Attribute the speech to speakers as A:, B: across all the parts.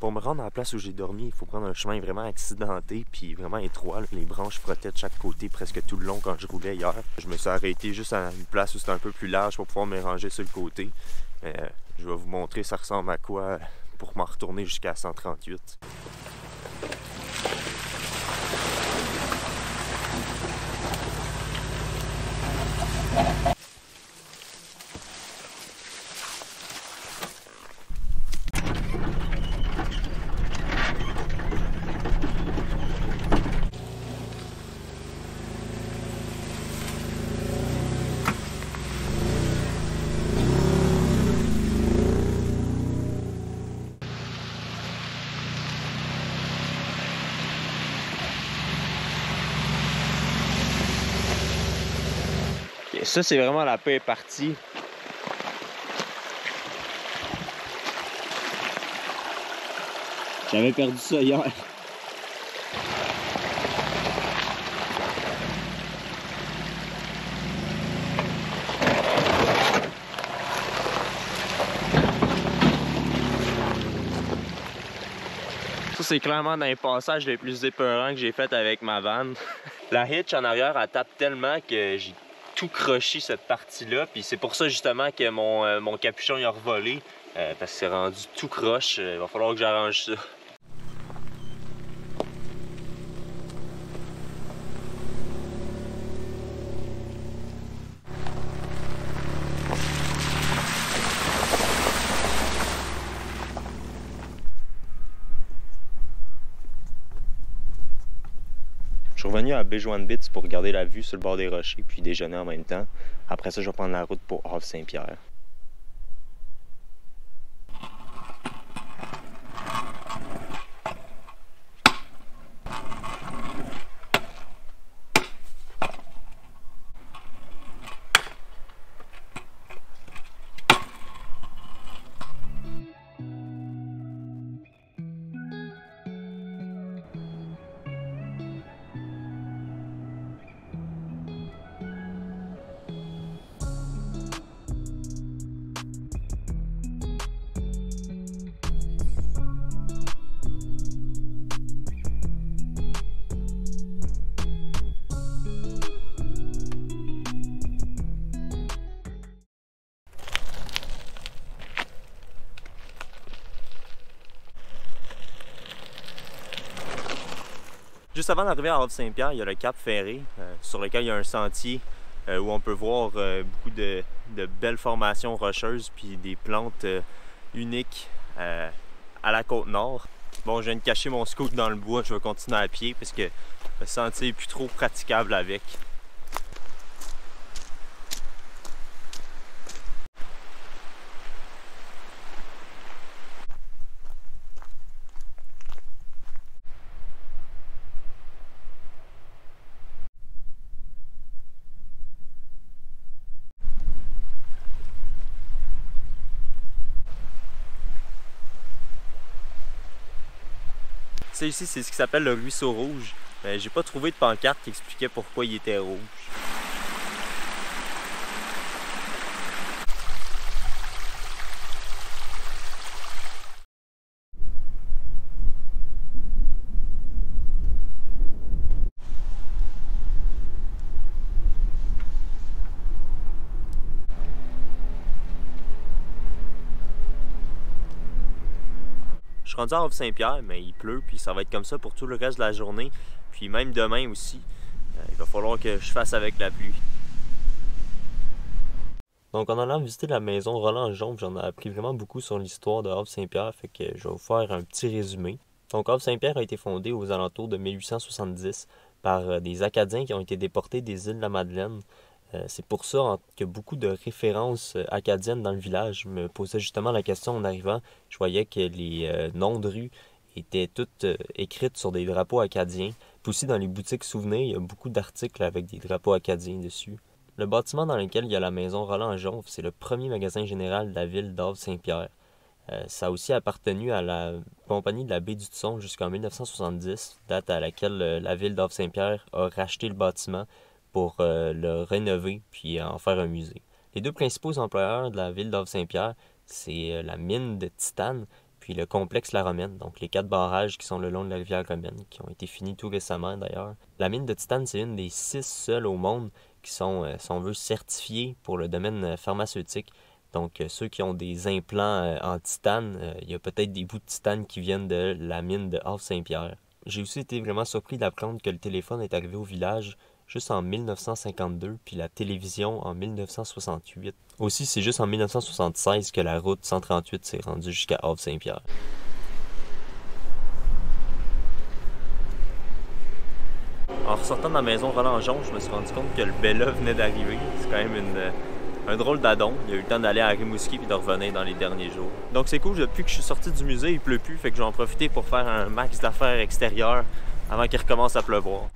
A: Pour me rendre à la place où j'ai dormi, il faut prendre un chemin vraiment accidenté puis vraiment étroit. Là. Les branches frottaient de chaque côté presque tout le long quand je roulais hier. Je me suis arrêté juste à une place où c'était un peu plus large pour pouvoir me ranger sur le côté. Je vais vous montrer ça ressemble à quoi pour m'en retourner jusqu'à 138. Ça, c'est vraiment la pire partie. J'avais perdu ça hier. Ça, c'est clairement dans les passages les plus épeurants que j'ai fait avec ma vanne. La hitch en arrière, elle tape tellement que j'ai tout croché cette partie-là. Puis c'est pour ça justement que mon capuchon il a revolé. Parce que c'est rendu tout croche. Il va falloir que j'arrange ça. Je suis revenu à Béjoine-Bits pour regarder la vue sur le bord des rochers puis déjeuner en même temps. Après ça, je vais prendre la route pour Havre-Saint-Pierre. Juste avant d'arriver à Havre-Saint-Pierre, il y a le Cap Ferré, sur lequel il y a un sentier où on peut voir beaucoup de belles formations rocheuses puis des plantes uniques à la côte nord. Bon, je viens de cacher mon scoot dans le bois, je vais continuer à pied parce que le sentier est plus trop praticable avec. Ça ici, c'est ce qui s'appelle le ruisseau rouge. J'ai pas trouvé de pancarte qui expliquait pourquoi il était rouge. Je suis rendu à Havre-Saint-Pierre, mais il pleut, puis ça va être comme ça pour tout le reste de la journée. Puis même demain aussi, il va falloir que je fasse avec la pluie. Donc en allant visiter la maison Roland-Jonve, j'en ai appris vraiment beaucoup sur l'histoire de Havre-Saint-Pierre, fait que je vais vous faire un petit résumé. Donc Havre-Saint-Pierre a été fondé aux alentours de 1870 par des Acadiens qui ont été déportés des îles de la Madeleine. C'est pour ça qu'il y a beaucoup de références acadiennes dans le village. Je me posais justement la question en arrivant. Je voyais que les noms de rues étaient toutes écrites sur des drapeaux acadiens. Puis aussi dans les boutiques souvenirs, il y a beaucoup d'articles avec des drapeaux acadiens dessus. Le bâtiment dans lequel il y a la maison Roland-Jonve, c'est le premier magasin général de la ville d'Havre-Saint-Pierre. Ça a aussi appartenu à la compagnie de la baie du Tson jusqu'en 1970, date à laquelle la ville d'Havre-Saint-Pierre a racheté le bâtiment pour le rénover puis en faire un musée. Les deux principaux employeurs de la ville d'Havre-Saint-Pierre, c'est la mine de titane puis le complexe La Romaine, donc les 4 barrages qui sont le long de la rivière Romaine, qui ont été finis tout récemment d'ailleurs. La mine de titane, c'est une des 6 seules au monde qui sont, si on veut, certifiées pour le domaine pharmaceutique. Donc ceux qui ont des implants en titane, il y a peut-être des bouts de titane qui viennent de la mine de Havre-Saint-Pierre. J'ai aussi été vraiment surpris d'apprendre que le téléphone est arrivé au village juste en 1952, puis la télévision en 1968. Aussi, c'est juste en 1976 que la route 138 s'est rendue jusqu'à Havre-Saint-Pierre. En ressortant de la maison Roland-Jonge, je me suis rendu compte que le Bella venait d'arriver. C'est quand même un drôle d'addon. Il a eu le temps d'aller à Rimouski puis de revenir dans les derniers jours. Donc c'est cool, depuis que je suis sorti du musée, il pleut plus, fait que je vais en profiter pour faire un max d'affaires extérieures avant qu'il recommence à pleuvoir.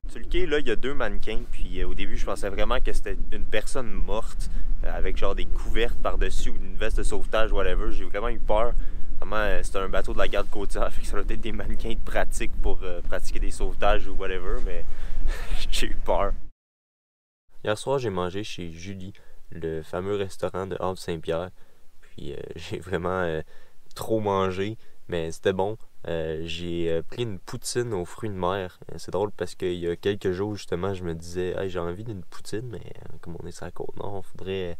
A: Sur le quai, là, il y a 2 mannequins, puis au début, je pensais vraiment que c'était une personne morte, avec genre des couvertes par-dessus ou une veste de sauvetage, whatever. J'ai vraiment eu peur. Vraiment, c'était un bateau de la garde côtière, fait que ça doit être des mannequins de pratique pour pratiquer des sauvetages ou whatever, mais j'ai eu peur. Hier soir, j'ai mangé chez Julie, le fameux restaurant de Havre-Saint-Pierre, puis j'ai vraiment trop mangé, mais c'était bon. J'ai pris une poutine aux fruits de mer. C'est drôle parce qu'il y a quelques jours, justement, je me disais hey, j'ai envie d'une poutine, mais comme on est sur la Côte-Nord, faudrait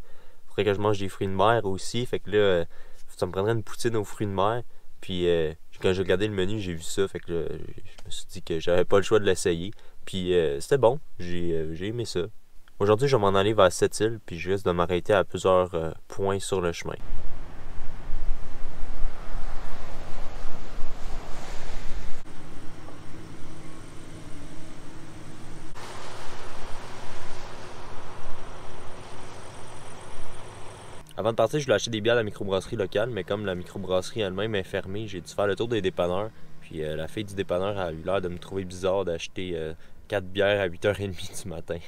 A: que je mange des fruits de mer aussi. Fait que là, ça me prendrait une poutine aux fruits de mer. Puis quand j'ai regardé le menu, j'ai vu ça. Fait que là, je me suis dit que j'avais pas le choix de l'essayer. Puis c'était bon. J'ai aimé ça. Aujourd'hui, je vais m'en aller vers Sept-Îles, puis je risque de m'arrêter à plusieurs points sur le chemin. Avant de partir, je voulais acheter des bières à la microbrasserie locale, mais comme la microbrasserie elle-même est fermée, j'ai dû faire le tour des dépanneurs. Puis la fille du dépanneur a eu l'air de me trouver bizarre d'acheter 4 bières à 8h30 du matin.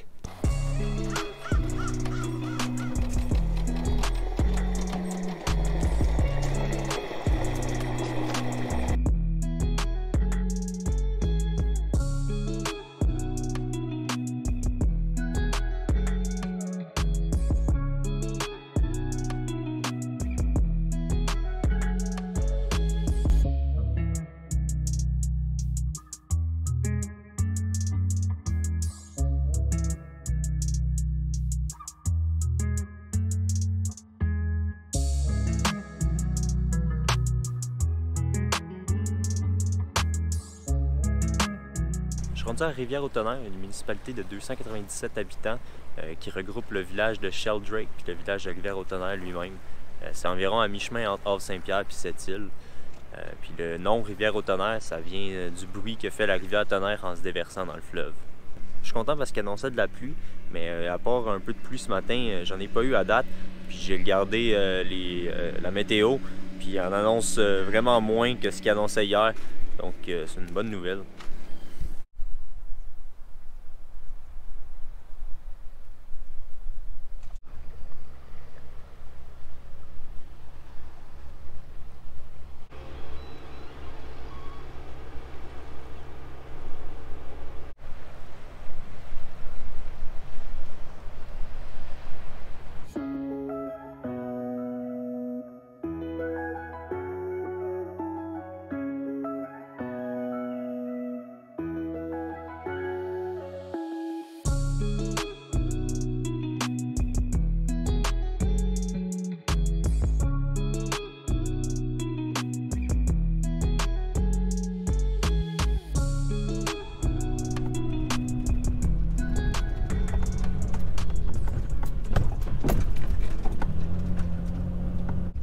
A: Je suis rendu à Rivière-au-Tonnerre, une municipalité de 297 habitants qui regroupe le village de Sheldrake puis le village de Rivière-au-Tonnerre lui-même. C'est environ à mi-chemin entre Havre-Saint-Pierre et Sept-Îles. Puis le nom Rivière-au-Tonnerre, ça vient du bruit que fait la rivière Tonnerre en se déversant dans le fleuve. Je suis content parce qu'il annonçait de la pluie, mais à part un peu de pluie ce matin, j'en ai pas eu à date. Puis j'ai regardé la météo, puis il en annonce vraiment moins que ce qu'il annonçait hier. Donc c'est une bonne nouvelle.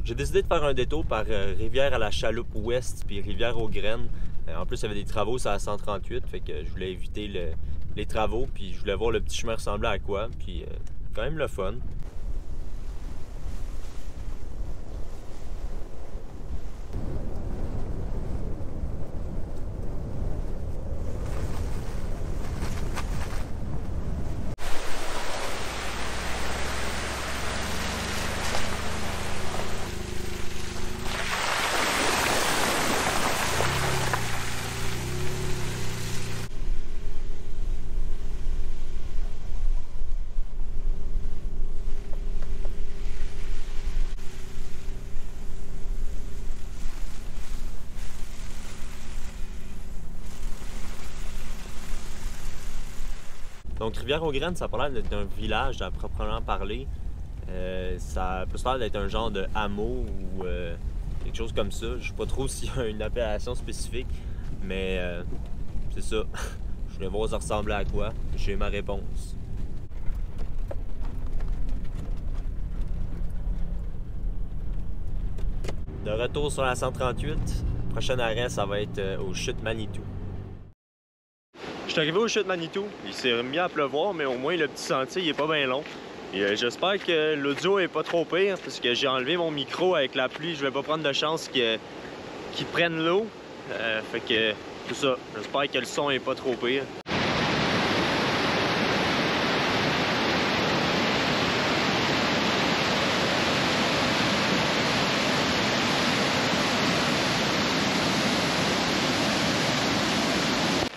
A: J'ai décidé de faire un détour par Rivière à la Chaloupe Ouest puis Rivière aux Graines. En plus, il y avait des travaux sur la 138, fait que je voulais éviter les travaux, puis je voulais voir le petit chemin ressembler à quoi, puis quand même le fun. Donc Rivière-aux-Graines, ça a pas l'air d'être un village à proprement parler. Ça a plus l'air d'être un genre de hameau ou quelque chose comme ça. Je sais pas trop s'il y a une appellation spécifique, mais c'est ça. Je voulais voir ça ressemblait à quoi. J'ai ma réponse. De retour sur la 138. Prochain arrêt, ça va être aux Chutes Manitou. Je suis arrivé aux Chutes Manitou. Il s'est mis à pleuvoir, mais au moins le petit sentier il est pas bien long. Et j'espère que l'audio est pas trop pire parce que j'ai enlevé mon micro avec la pluie. Je vais pas prendre de chance qu'il prenne l'eau. Fait que tout ça. J'espère que le son est pas trop pire.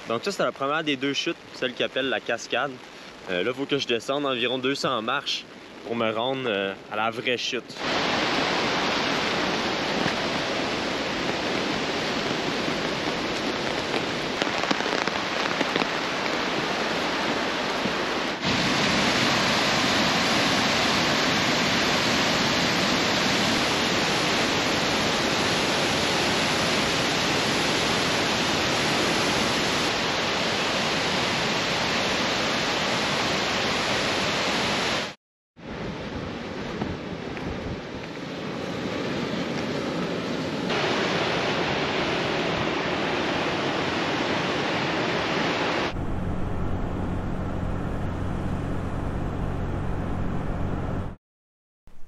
A: Donc ça, c'est la première des deux chutes, celle qui appelle la cascade. Là, il faut que je descende environ 200 marches pour me rendre à la vraie chute.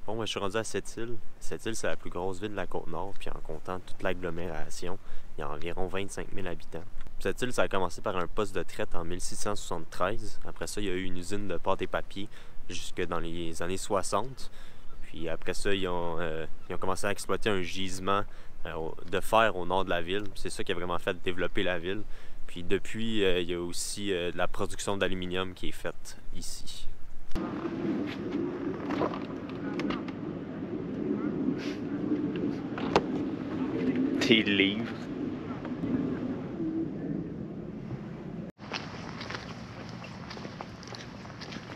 A: Bon, moi, je suis rendu à Sept-Îles. Sept-Îles, c'est la plus grosse ville de la Côte-Nord, puis en comptant toute l'agglomération, il y a environ 25 000 habitants. Sept-Îles, ça a commencé par un poste de traite en 1673. Après ça, il y a eu une usine de pâte et papier jusque dans les années 60. Puis après ça, ils ont commencé à exploiter un gisement de fer au nord de la ville. C'est ça qui a vraiment fait développer la ville. Puis depuis, il y a aussi de la production d'aluminium qui est faite ici. Tes livres.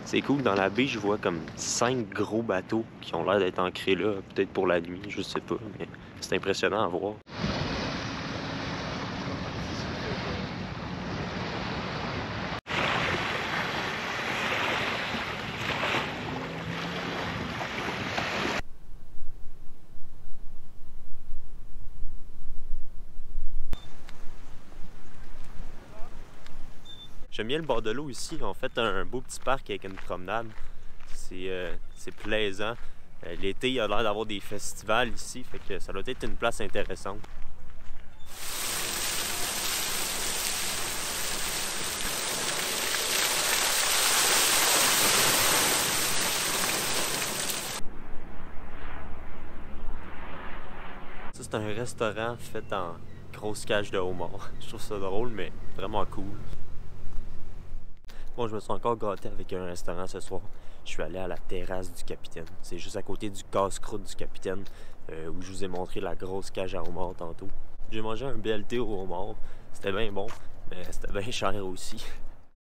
A: C'est cool, dans la baie, je vois comme 5 gros bateaux qui ont l'air d'être ancrés là, peut-être pour la nuit, je sais pas, mais c'est impressionnant à voir. J'aime bien le bord de l'eau ici. On fait un beau petit parc avec une promenade. C'est plaisant. L'été, il y a l'air d'avoir des festivals ici, fait que ça doit être une place intéressante. Ça, c'est un restaurant fait en grosse cage de homard. Je trouve ça drôle, mais vraiment cool. Bon, je me suis encore gâté avec un restaurant ce soir. Je suis allé à la terrasse du capitaine. C'est juste à côté du casse-croûte du capitaine, où je vous ai montré la grosse cage à homard tantôt. J'ai mangé un BLT au homard. C'était bien bon, mais c'était bien cher aussi.